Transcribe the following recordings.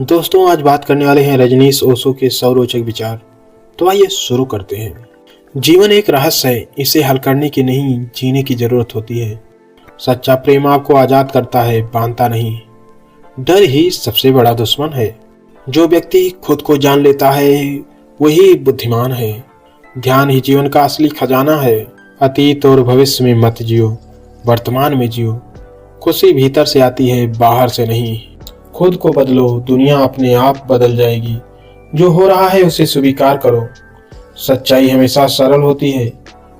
दोस्तों, आज बात करने वाले हैं रजनीश ओशो के 100 रोचक विचार। तो आइए शुरू करते हैं। जीवन एक रहस्य है, इसे हल करने की नहीं जीने की जरूरत होती है। सच्चा प्रेम आपको आजाद करता है, बांधता नहीं। डर ही सबसे बड़ा दुश्मन है। जो व्यक्ति खुद को जान लेता है वही बुद्धिमान है। ध्यान ही जीवन का असली खजाना है। अतीत और भविष्य में मत जियो, वर्तमान में जियो। खुशी भीतर से आती है, बाहर से नहीं। खुद को बदलो, दुनिया अपने आप बदल जाएगी। जो हो रहा है उसे स्वीकार करो। सच्चाई हमेशा सरल होती है।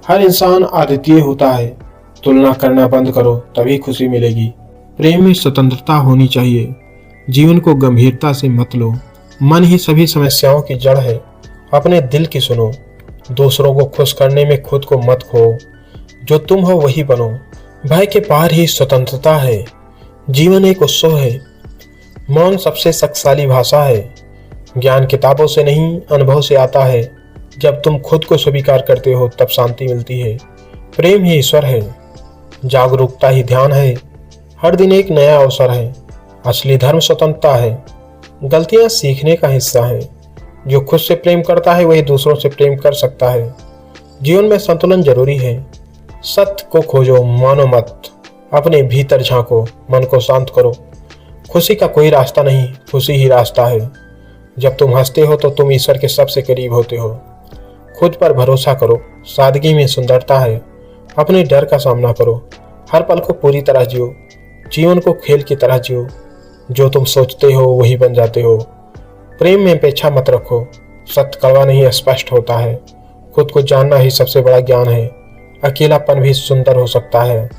हर इंसान अद्वितीय होता है। तुलना करना बंद करो, तभी खुशी मिलेगी। प्रेम में स्वतंत्रता होनी चाहिए। जीवन को गंभीरता से मत लो। मन ही सभी समस्याओं की जड़ है। अपने दिल की सुनो। दूसरों को खुश करने में खुद को मत खो। जो तुम हो वही बनो। भय के पार ही स्वतंत्रता है। जीवन एक उत्सव है। मौन सबसे शक्तिशाली भाषा है। ज्ञान किताबों से नहीं, अनुभव से आता है। जब तुम खुद को स्वीकार करते हो तब शांति मिलती है। प्रेम ही ईश्वर है। जागरूकता ही ध्यान है। हर दिन एक नया अवसर है। असली धर्म स्वतंत्रता है। गलतियां सीखने का हिस्सा है। जो खुद से प्रेम करता है वही दूसरों से प्रेम कर सकता है। जीवन में संतुलन जरूरी है। सत्य को खोजो, मानो मत। अपने भीतर झांको, मन को शांत करो। खुशी का कोई रास्ता नहीं, खुशी ही रास्ता है। जब तुम हंसते हो तो तुम ईश्वर के सबसे करीब होते हो। खुद पर भरोसा करो, सादगी में सुंदरता है। अपने डर का सामना करो। हर पल को पूरी तरह जियो। जीवन को खेल की तरह जियो। जो तुम सोचते हो वही बन जाते हो। प्रेम में अपेक्षा मत रखो। सत्य कड़वा नहीं, स्पष्ट होता है। खुद को जानना ही सबसे बड़ा ज्ञान है। अकेलापन भी सुंदर हो सकता है।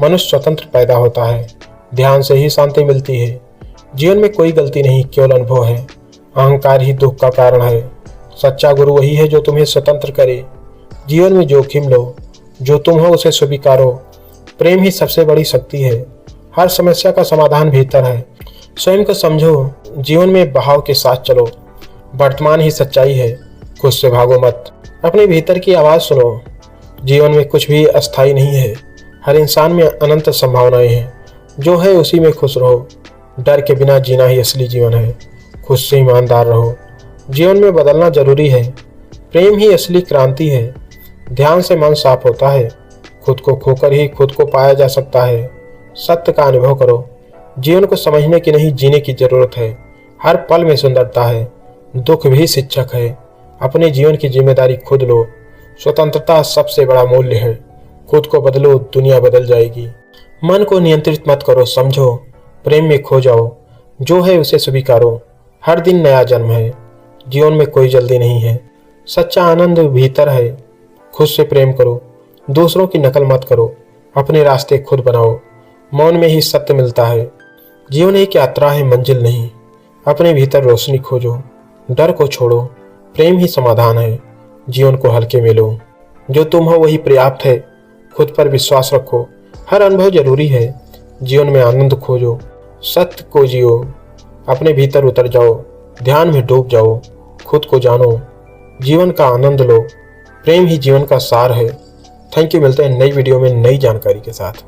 मनुष्य स्वतंत्र पैदा होता है। ध्यान से ही शांति मिलती है। जीवन में कोई गलती नहीं, केवल अनुभव है। अहंकार ही दुख का कारण है। सच्चा गुरु वही है जो तुम्हें स्वतंत्र करे। जीवन में जोखिम लो। जो तुम हो उसे स्वीकारो। प्रेम ही सबसे बड़ी शक्ति है। हर समस्या का समाधान भीतर है। स्वयं को समझो, जीवन में बहाव के साथ चलो। वर्तमान ही सच्चाई है। खुद से भागो मत। अपने भीतर की आवाज सुनो। जीवन में कुछ भी अस्थायी नहीं है। हर इंसान में अनंत संभावनाएं हैं। जो है उसी में खुश रहो। डर के बिना जीना ही असली जीवन है। खुद से ईमानदार रहो। जीवन में बदलना जरूरी है। प्रेम ही असली क्रांति है। ध्यान से मन साफ होता है। खुद को खोकर ही खुद को पाया जा सकता है। सत्य का अनुभव करो। जीवन को समझने की नहीं, जीने की जरूरत है। हर पल में सुंदरता है। दुख भी शिक्षक है। अपने जीवन की जिम्मेदारी खुद लो। स्वतंत्रता सबसे बड़ा मूल्य है। खुद को बदलो, दुनिया बदल जाएगी। मन को नियंत्रित मत करो, समझो। प्रेम में खो जाओ। जो है उसे स्वीकारो। हर दिन नया जन्म है। जीवन में कोई जल्दी नहीं है। सच्चा आनंद भीतर है। खुद से प्रेम करो। दूसरों की नकल मत करो। अपने रास्ते खुद बनाओ। मौन में ही सत्य मिलता है। जीवन एक यात्रा है, मंजिल नहीं। अपने भीतर रोशनी खोजो। डर को छोड़ो। प्रेम ही समाधान है। जीवन को हल्के में लो। जो तुम हो वही पर्याप्त है। खुद पर विश्वास रखो। हर अनुभव जरूरी है। जीवन में आनंद खोजो। सत्य को जियो। अपने भीतर उतर जाओ। ध्यान में डूब जाओ। खुद को जानो। जीवन का आनंद लो। प्रेम ही जीवन का सार है। Thank you. मिलते हैं नई वीडियो में नई जानकारी के साथ।